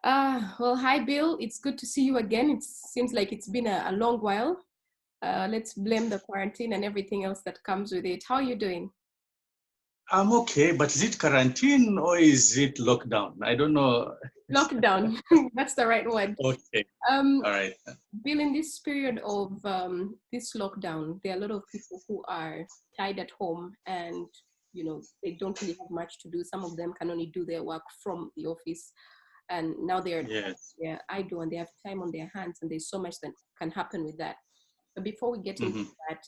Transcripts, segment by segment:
Well, hi, Bill. It's good to see you again. It seems like it's been a long while. Let's blame the quarantine and everything else that comes with it. How are you doing? I'm okay, but is it quarantine or is it lockdown? I don't know. Lockdown. That's the right word. Okay, Um, all right. Bill, in this period of this lockdown, there are a lot of people who are tied at home and, they don't really have much to do. Some of them can only do their work from the office. And now Yes. they're idle and they have time on their hands, and there's so much that can happen with that. But before we get into Mm-hmm. that,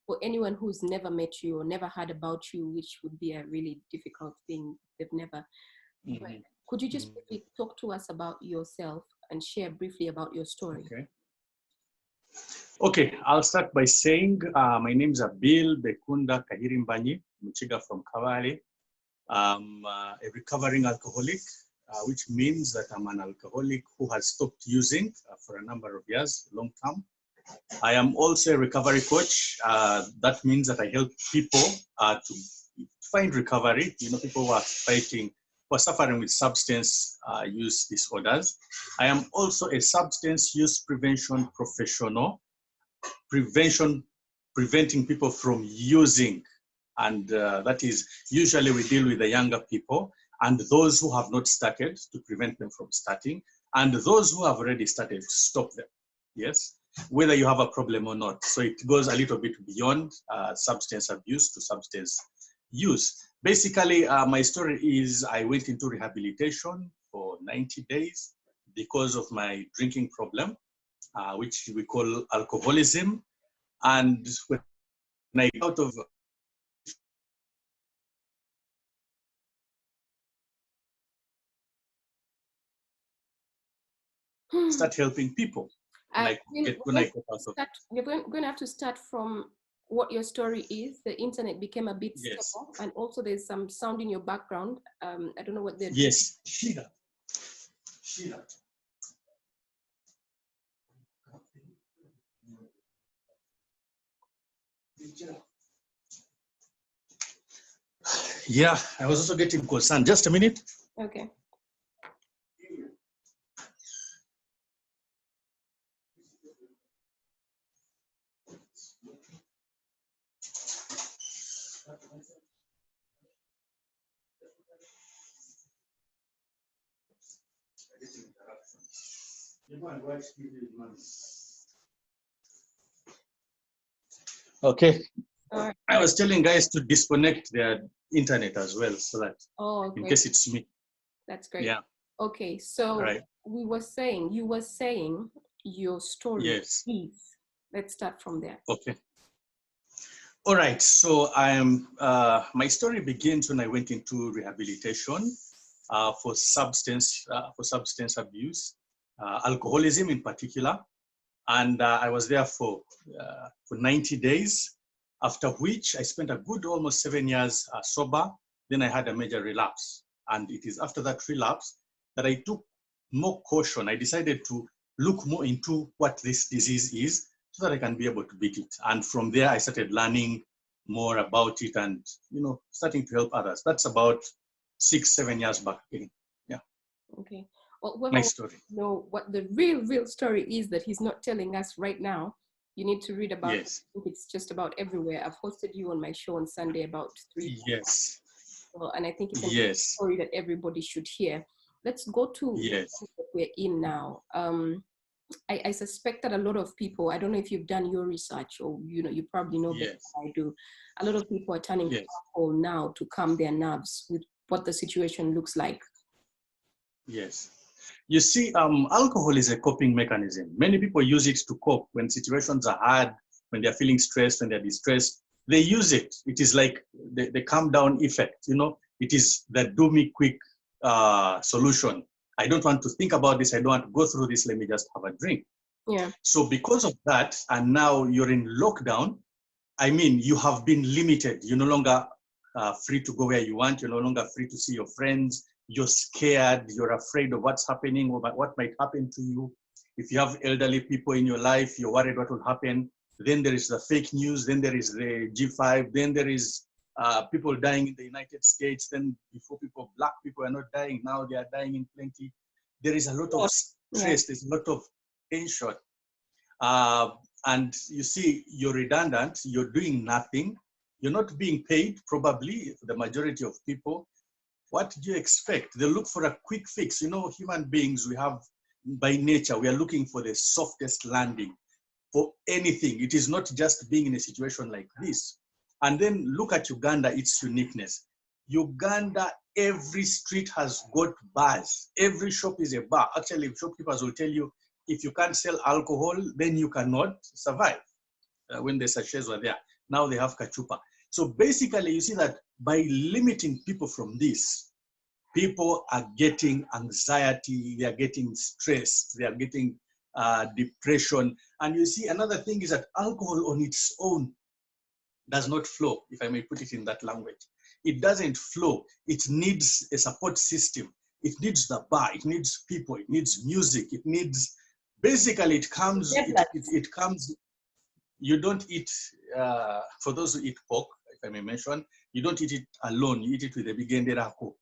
for anyone who's never met you or never heard about you, which would be a really difficult thing, they've never. But Mm-hmm. could you just briefly talk to us about yourself and share briefly about your story? Okay. Okay, I'll start by saying my name is Abil Bekunda Kahirimbanyi, Michiga from Kavale. I'm a recovering alcoholic, which means that I'm an alcoholic who has stopped using for a number of years, long term. I am also a recovery coach. That means that I help people to find recovery. People who are who are suffering with substance use disorders. I am also a substance use prevention professional, preventing people from using. And that is usually we deal with the younger people and those who have not started to prevent them from starting, and those who have already started to stop them. Yes, whether you have a problem or not. So it goes a little bit beyond substance abuse to substance use. Basically, my story is I went into rehabilitation for 90 days because of my drinking problem, which we call alcoholism. And when I got out of start helping people. We're going to have to start from what your story is. The internet became a bit stable, and also there's some sound in your background. I don't know what they're doing. Yes, Sheila. Yeah, I was also getting concerned. Just a minute. Okay. Okay. I was telling guys to disconnect their internet as well, so that in case it's me. That's great. Yeah. Okay, so you were saying your story. Yes. Please, let's start from there. Okay. All right. So my story begins when I went into rehabilitation for substance abuse, alcoholism in particular, and I was there for 90 days. After which I spent a good almost 7 years sober. Then I had a major relapse, and it is after that relapse that I took more caution. I decided to look more into what this disease is, so that I can be able to beat it. And from there, I started learning more about it and, starting to help others. That's about 6-7 years back again. Yeah. Okay. Well, my story. Know what the real story is that he's not telling us right now. You need to read about it. I think it's just about everywhere. I've hosted you on my show on Sunday about 3 times. Yes. Well, and I think it's a story that everybody should hear. Let's go to what we're in now. I suspect that a lot of people, I don't know if you've done your research or, you probably know better than I do. A lot of people are turning to alcohol now to calm their nerves with what the situation looks like. Yes. You see, alcohol is a coping mechanism. Many people use it to cope when situations are hard, when they're feeling stressed, when they're distressed. They use it. It is like the calm down effect. It is the do me quick solution. I don't want to think about this. I don't want to go through this. Let me just have a drink. Yeah. So because of that, and now you're in lockdown, I mean, you have been limited. You're no longer free to go where you want. You're no longer free to see your friends. You're scared. You're afraid of what's happening, or what might happen to you. If you have elderly people in your life, you're worried what will happen. Then there is the fake news. Then there is the G5. Then there is people dying in the United States. Then before black people are not dying, now they are dying in plenty. There is a lot of stress, there's a lot of tension. And you see, you're redundant, you're doing nothing, you're not being paid, probably, for the majority of people. What do you expect? They look for a quick fix. You know, human beings, we have, by nature, we are looking for the softest landing for anything. It is not just being in a situation like this. And then look at Uganda, its uniqueness. Uganda, every street has got bars. Every shop is a bar. Actually, shopkeepers will tell you, if you can't sell alcohol, then you cannot survive. When the sachets were there, now they have kachupa. So basically, you see that by limiting people from this, people are getting anxiety, they are getting stress, they are getting depression. And you see, another thing is that alcohol on its own does not flow, if I may put it in that language. It doesn't flow. It needs a support system. It needs the bar, it needs people, it needs music, it needs, basically it comes, it comes, you don't eat, for those who eat pork, if I may mention, you don't eat it alone, you eat it with a bigenderako.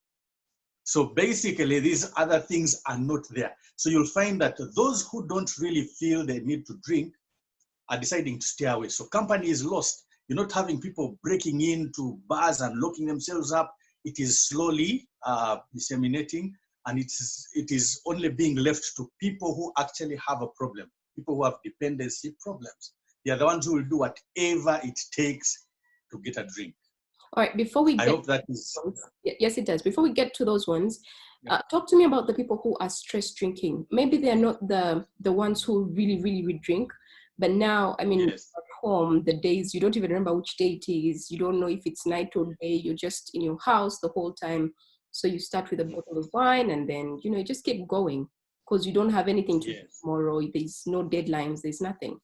So basically these other things are not there. So you'll find that those who don't really feel they need to drink are deciding to stay away. So company is lost. You're not having people breaking into bars and locking themselves up. It is slowly disseminating, and it is only being left to people who actually have a problem, people who have dependency problems. They are the ones who will do whatever it takes to get a drink. All right, before we get, I hope that is... Yes, it does. Before we get to those ones, talk to me about the people who are stress drinking. Maybe they're not the ones who really drink, but now, I mean, yes. At home, the days, you don't even remember which day it is. You don't know if it's night or day. You're just in your house the whole time. So you start with a bottle of wine and then, you just keep going because you don't have anything to do tomorrow. There's no deadlines. There's nothing.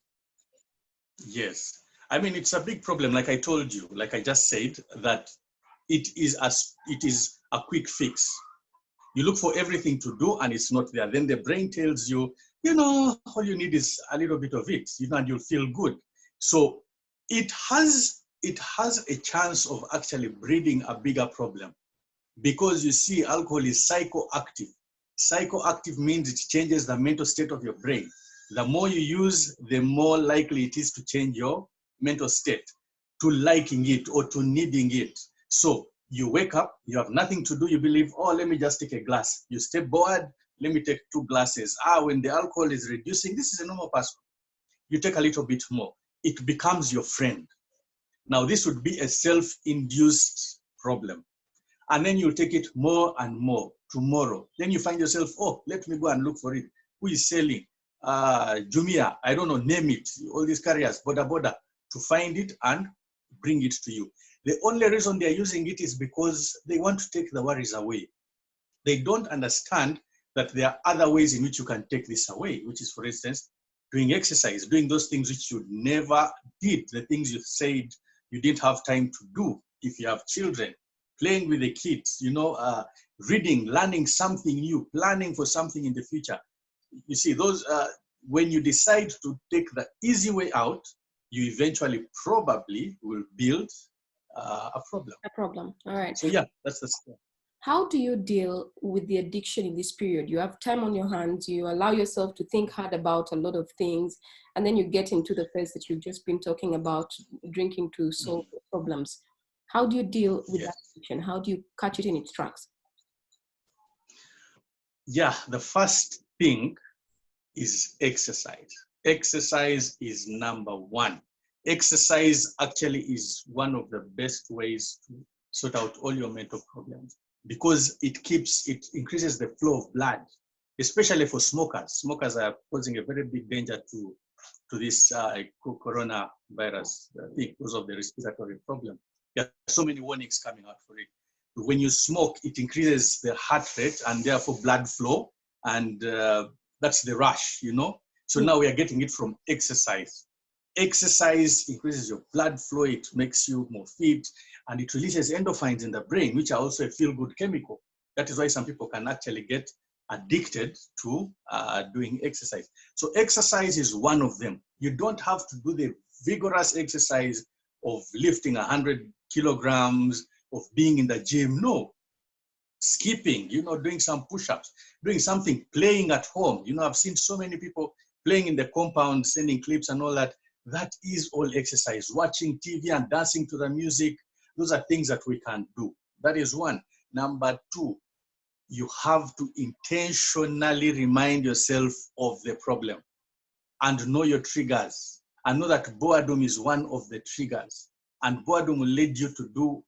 Yes. I mean, it's a big problem. Like I told you, like I just said, that it is a quick fix. You look for everything to do and it's not there. Then the brain tells you, all you need is a little bit of it, and you'll feel good. So it has a chance of actually breeding a bigger problem, because you see, alcohol is psychoactive. Psychoactive means it changes the mental state of your brain. The more you use, the more likely it is to change your mental state, to liking it or to needing it. So you wake up, you have nothing to do, you believe, oh, let me just take a glass. You stay bored, let me take 2 glasses. When the alcohol is reducing, this is a normal person. You take a little bit more. It becomes your friend. Now, this would be a self-induced problem. And then you take it more and more tomorrow. Then you find yourself, oh, let me go and look for it. Who is selling? Jumia, I don't know, name it. All these carriers, boda, to find it and bring it to you. The only reason they're using it is because they want to take the worries away. They don't understand that there are other ways in which you can take this away, which is, for instance, doing exercise, doing those things which you never did, the things you said you didn't have time to do. If you have children, playing with the kids, reading, learning something new, planning for something in the future. You see, those, when you decide to take the easy way out, you eventually probably will build a problem. A problem, all right. So yeah, that's the story. How do you deal with the addiction in this period? You have time on your hands, you allow yourself to think hard about a lot of things, and then you get into the phase that you've just been talking about, drinking to solve problems. How do you deal with that addiction? How do you catch it in its tracks? Yeah, the first thing is exercise. Exercise is number one. Exercise actually is one of the best ways to sort out all your mental problems, because it increases the flow of blood, especially for smokers. Smokers are posing a very big danger to this coronavirus thing because of the respiratory problem. There are so many warnings coming out for it. When you smoke, it increases the heart rate and therefore blood flow, and that's the rush, So now we are getting it from exercise. Exercise increases your blood flow, it makes you more fit, and it releases endorphins in the brain, which are also a feel-good chemical. That is why some people can actually get addicted to doing exercise. So exercise is one of them. You don't have to do the vigorous exercise of lifting 100 kilograms of being in the gym. No, skipping, doing some push-ups, doing something, playing at home. I've seen so many people playing in the compound, sending clips and all that. That is all exercise. Watching TV and dancing to the music, those are things that we can do. That is one. Number two, you have to intentionally remind yourself of the problem and know your triggers. And know that boredom is one of the triggers. And boredom will lead you to do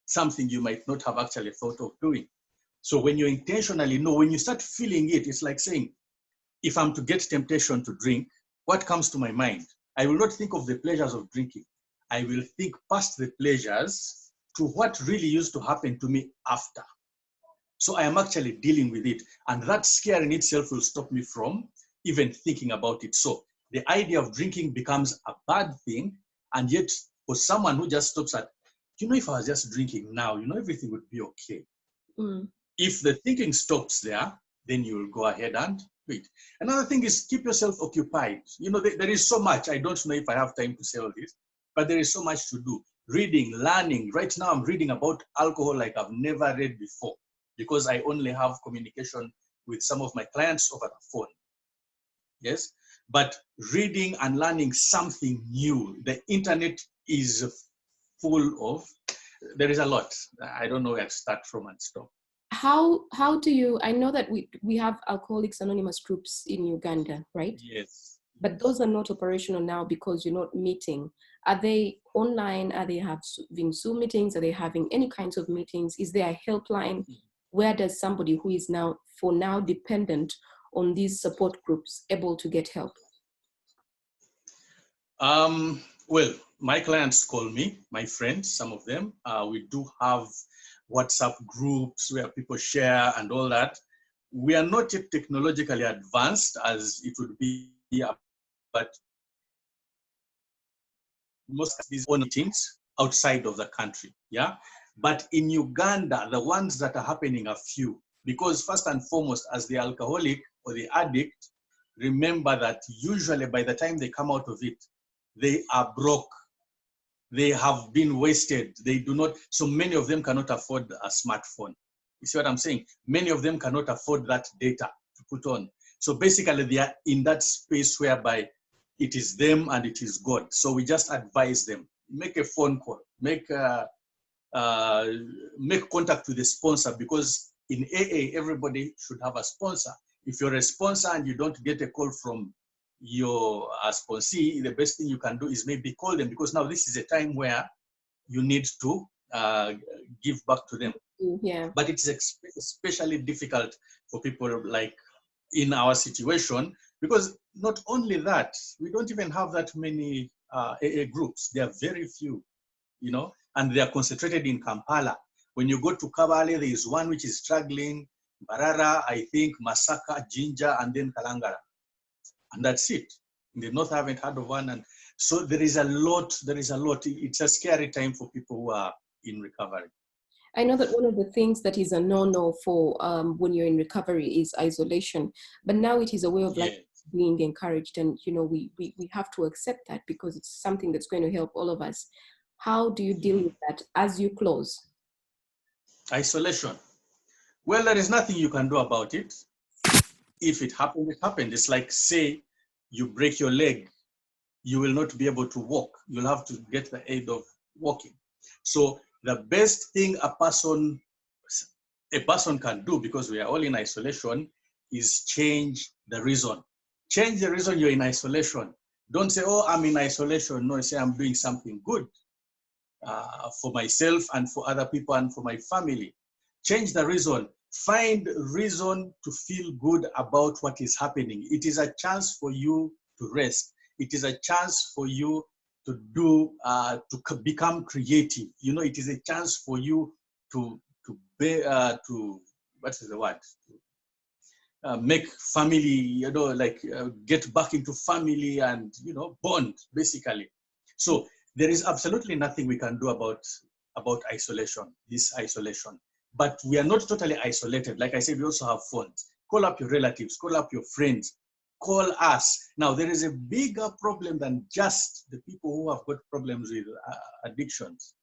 something you might not have actually thought of doing. So when you intentionally know, when you start feeling it, it's like saying, if I'm to get temptation to drink, what comes to my mind? I will not think of the pleasures of drinking. I will think past the pleasures to what really used to happen to me after. So I am actually dealing with it. And that scare in itself will stop me from even thinking about it. So the idea of drinking becomes a bad thing. And yet for someone who just stops at, if I was just drinking now, everything would be okay. Mm. If the thinking stops there, then you will go ahead and do it. Another thing is keep yourself occupied. There is so much. I don't know if I have time to say all this, but there is so much to do. Reading, learning. Right now I'm reading about alcohol like I've never read before, because I only have communication with some of my clients over the phone. Yes, but reading and learning something new. The internet is full of, there is a lot. I don't know where to start from and stop. How do you, I know that we have Alcoholics Anonymous groups in Uganda, right? Yes. But those are not operational now because you're not meeting. Are they online? Are they having Zoom meetings? Are they having any kinds of meetings? Is there a helpline? Where does somebody who is now, for now, dependent on these support groups able to get help? Well, my clients call me, my friends, some of them. We do have WhatsApp groups where people share and all that. We are not yet technologically advanced as it would be, but most of these meetings outside of the country, yeah? But in Uganda, the ones that are happening are few, because first and foremost, as the alcoholic or the addict, remember that usually by the time they come out of it, they are broke. They have been wasted. They do not, so many of them cannot afford a smartphone. You see what I'm saying? Many of them cannot afford that data to put on. So basically they are in that space whereby it is them and it is God. So we just advise them, make a phone call, make contact with the sponsor, because in AA, everybody should have a sponsor. If you're a sponsor and you don't get a call from your sponsee, the best thing you can do is maybe call them, because now this is a time where you need to give back to them. Yeah. But it's especially difficult for people like in our situation, because not only that, we don't even have that many AA groups. There are very few, and they are concentrated in Kampala. When you go to Kabale, there is one which is struggling, Barara, I think, Masaka, Jinja, and then Kalangara. And that's it. In the north, I haven't heard of one. And so there is a lot. It's a scary time for people who are in recovery. I know that one of the things that is a no-no for when you're in recovery is isolation, but now it is a way of life being encouraged. And, we have to accept that because it's something that's going to help all of us. How do you deal with that as you close? Isolation. Well, there is nothing you can do about it. If it happened, it happened. It's like, say, you break your leg, you will not be able to walk. You'll have to get the aid of walking. So the best thing a person can do, because we are all in isolation, is change the reason. Change the reason you're in isolation. Don't say, oh, I'm in isolation. No, say I'm doing something good for myself and for other people and for my family. Change the reason. Find reason to feel good about what is happening. It is a chance for you to rest. It is a chance for you to do, to become creative. It is a chance for you to what is the word? Make family, get back into family and, bond, basically. So there is absolutely nothing we can do about isolation, this isolation. But we are not totally isolated. Like I said, we also have phones. Call up your relatives, call up your friends, call us. Now, there is a bigger problem than just the people who have got problems with addictions.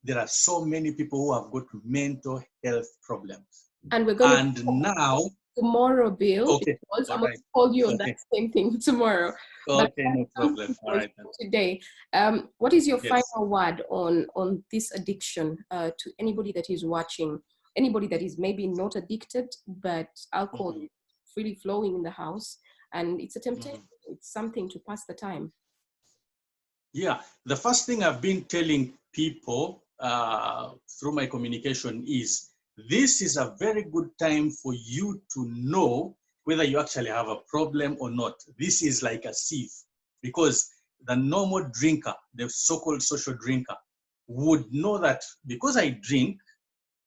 there are so many people who have got mental health problems. And we're going and now tomorrow, Bill, okay, because I'm going to call you on that same thing tomorrow. Okay, no problem. All right. Today, what is your Yes. final word on this addiction to anybody that is watching, anybody that is maybe not addicted, but alcohol is freely flowing in the house, and it's a temptation, it's something to pass the time? Yeah, the first thing I've been telling people through my communication is, this is a very good time for you to know whether you actually have a problem or not. This is like a sieve, because the normal drinker, the so-called social drinker, would know that because I drink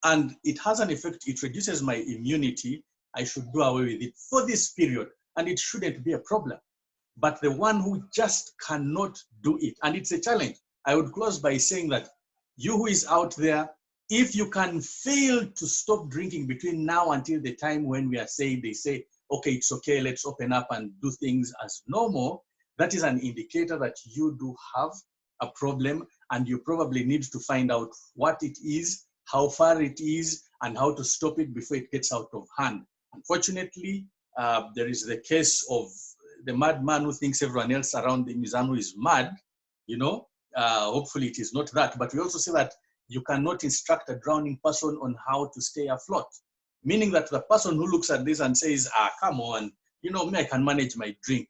and it has an effect, it reduces my immunity, I should do away with it for this period, and it shouldn't be a problem. But the one who just cannot do it, and it's a challenge. I would close by saying that you who is out there, if you can fail to stop drinking between now until the time when we are saying, they say, okay, it's okay, let's open up and do things as normal, that is an indicator that you do have a problem, and you probably need to find out what it is, how far it is, and how to stop it before it gets out of hand. Unfortunately, there is the case of the madman who thinks everyone else around him is mad, you know. Hopefully it is not that, but we also say that you cannot instruct a drowning person on how to stay afloat. Meaning that the person who looks at this and says, come on, you know, me, I can manage my drink.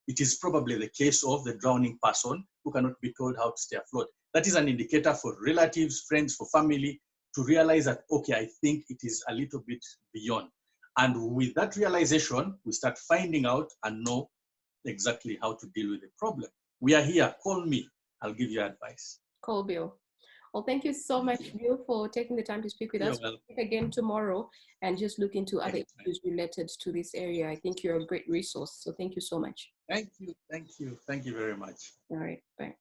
It is probably the case of the drowning person who cannot be told how to stay afloat. That is an indicator for relatives, friends, for family to realize that, okay, I think it is a little bit beyond. And with that realization, we start finding out and know exactly how to deal with the problem. We are here. Call me. I'll give you advice. Call Bill. Well, thank you so much, Bill, for taking the time to speak with us. We'll speak again tomorrow and just look into other issues related to this area. I think you're a great resource. So thank you so much. Thank you. Thank you. Thank you very much. All right. Bye.